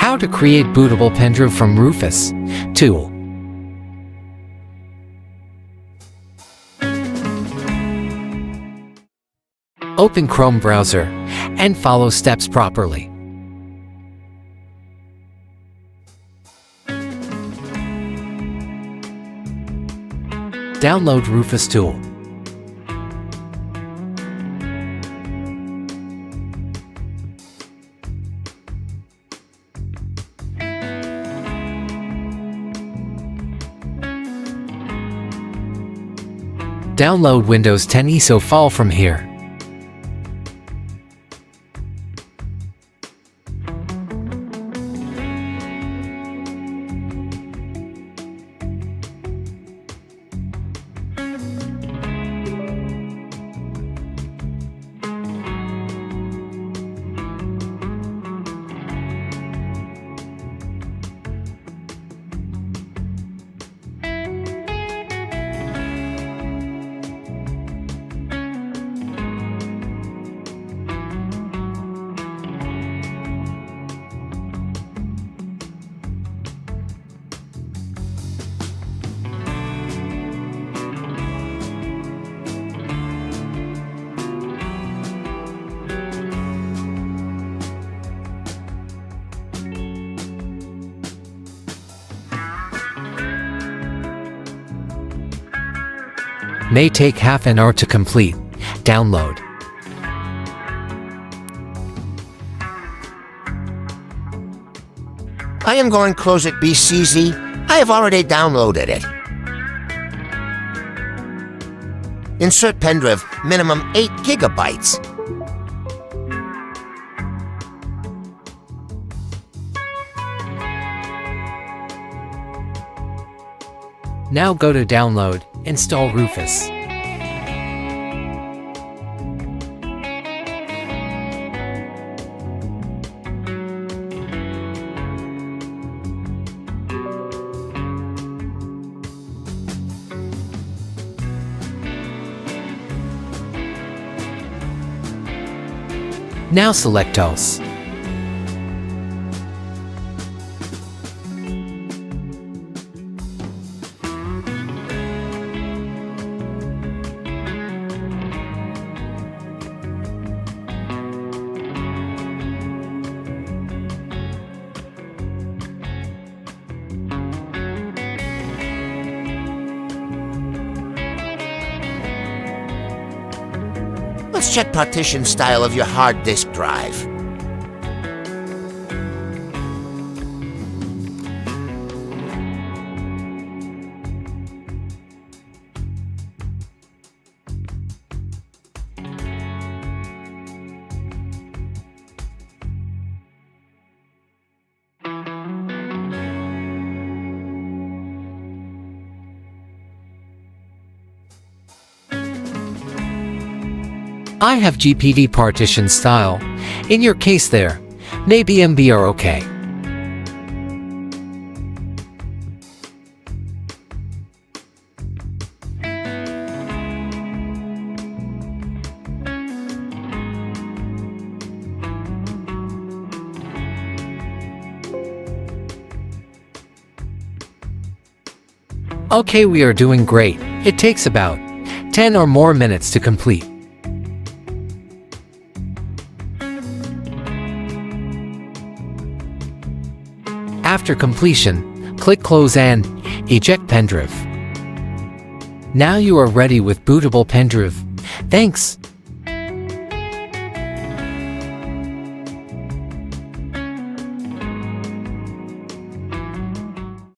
How to create bootable Pendrive from RUFUS tool. Open Chrome browser and follow steps properly. Download RUFUS tool. Download Windows 10 ISO file from here. May take half an hour to complete. Download. I am going to close it BCZ. I have already downloaded it. Insert pendrive, minimum 8 gigabytes. Now go to download, install RUFUS. Now select OS. Let's check partition style of your hard disk drive. I have GPD partition style. In your case there, maybe MB are okay. Okay, we are doing great. It takes about 10 or more minutes to complete. After completion, click Close and eject Pendrive. Now you are ready with bootable Pendrive. Thanks.